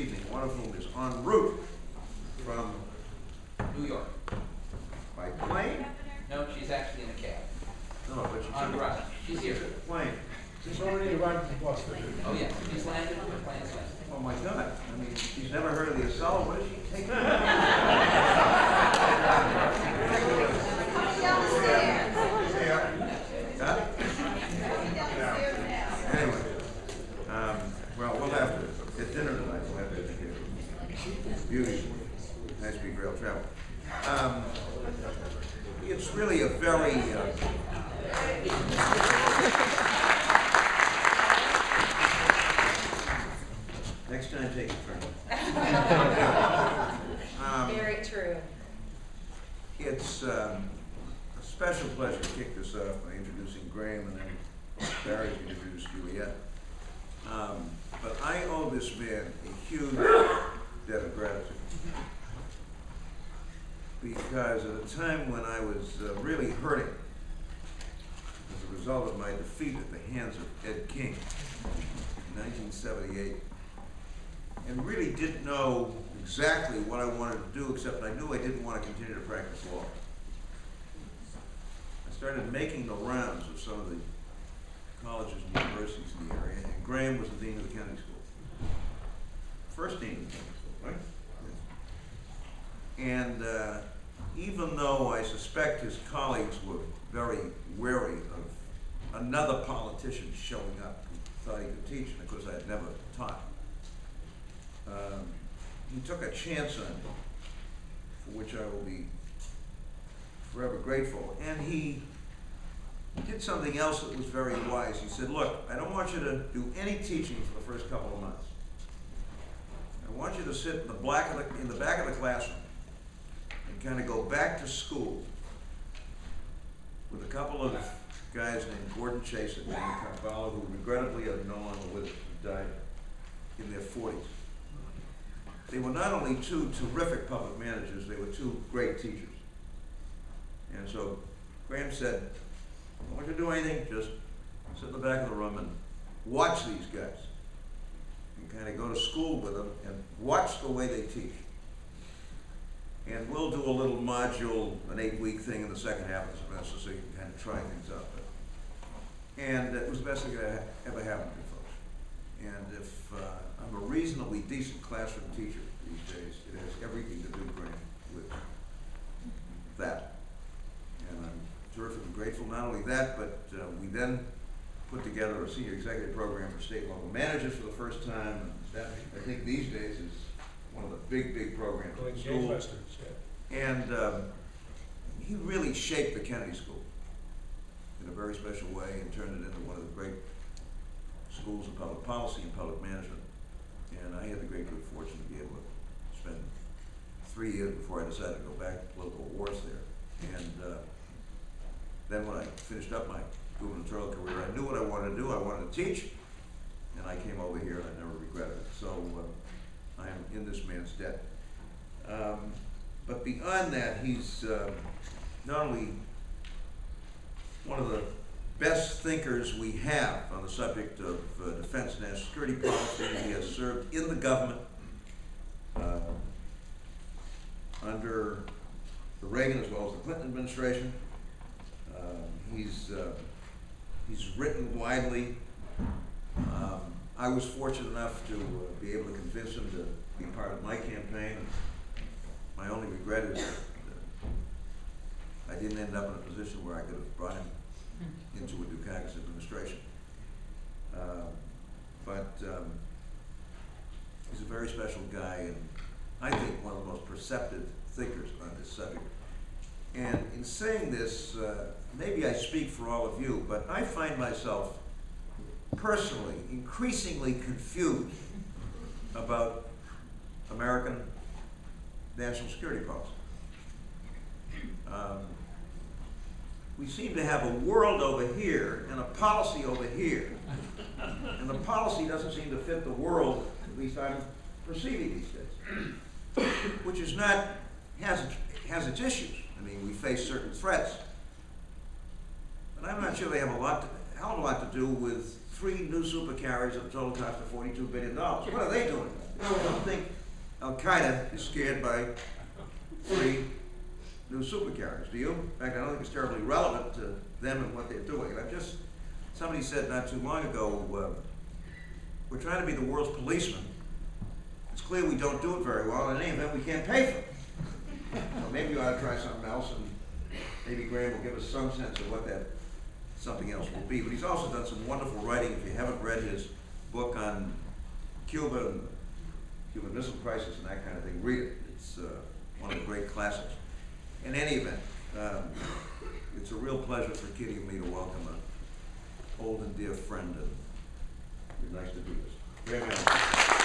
evening, one of whom is en route from New York. by plane? No, she's actually in a cab. No, but she's On the run. She's here. plane. She's already arrived at the bus. Oh, yeah. She's landed. Her plane's landed. Oh my God, I mean, she's never heard of the Acela, what is she taking? Huh? Anyway, well, we'll have to, at dinner tonight, we'll have to educate her. Beauty, nice big rail travel. It's really a very, next time take a turn. Very true. It's a special pleasure to kick this off by introducing Graham and then Barry to introduce Juliet. But I owe this man a huge debt of gratitude. Because at a time when I was really hurting as a result of my defeat at the hands of Ed King in 1978, and really didn't know exactly what I wanted to do, except I knew I didn't want to continue to practice law. I started making the rounds of some of the colleges and universities in the area, and Graham was the dean of the county school. First dean of the county school, right? Yes. And even though I suspect his colleagues were very wary of another politician showing up who thought he could teach, and of course I had never taught, he took a chance on me, for which I will be forever grateful. And he did something else that was very wise. He said, look, I don't want you to do any teaching for the first couple of months. I want you to sit in the back of the classroom and kind of go back to school with a couple of guys named Gordon Chase and Danny Carvalho, who regrettably are no longer with us, who died in their 40s. They were not only two terrific public managers, they were two great teachers. And so Graham said, I don't want you to do anything, just sit in the back of the room and watch these guys. And kind of go to school with them and watch the way they teach. And we'll do a little module, an 8-week thing in the second half of the semester so you can kind of try things out. And it was the best thing that ever happened to me, folks. And if I'm a reasonably decent classroom teacher these days, it has everything to do, Graham, with that. And I'm terrifically grateful. Not only that, but we then put together a senior executive program for state and local managers for the first time. And that, I think these days, is one of the big programs in school. And he really shaped the Kennedy School in a very special way and turned it into one of the great schools of public policy and public management. And I had the great good fortune to be able to spend 3 years before I decided to go back to political wars there. And then when I finished up my gubernatorial career, I knew what I wanted to do. I wanted to teach, and I came over here and I never regretted it. So I am in this man's debt. But beyond that, he's not only one of the best thinkers we have on the subject of defense and national security policy. He has served in the government under the Reagan as well as the Clinton administration. He's written widely. I was fortunate enough to be able to convince him to be part of my campaign. My only regret is that I didn't end up in a position where I could have brought him into a Dukakis administration. But he's a very special guy, and I think one of the most perceptive thinkers on this subject. And in saying this, maybe I speak for all of you, but I find myself personally increasingly confused about American national security policy. We seem to have a world over here and a policy over here. And the policy doesn't seem to fit the world, at least I'm perceiving these days. Which is not, has its issues. I mean, we face certain threats. But I'm not sure they have a hell of a lot to do with 3 new supercarriers at a total cost of $42 billion. What are they doing? I don't think Al-Qaeda is scared by 3 new supercarriers, do you? In fact, I don't think it's terribly relevant to them and what they're doing. And somebody said not too long ago, we're trying to be the world's policeman. It's clear we don't do it very well, and in any event, we can't pay for it. So maybe we ought to try something else, and maybe Graham will give us some sense of what that something else will be. But he's also done some wonderful writing. If you haven't read his book on Cuba and the Cuban Missile Crisis and that kind of thing, read it. It's one of the great classics. In any event, it's a real pleasure for Kitty and me to welcome an old and dear friend, and it's nice to do this. Very much.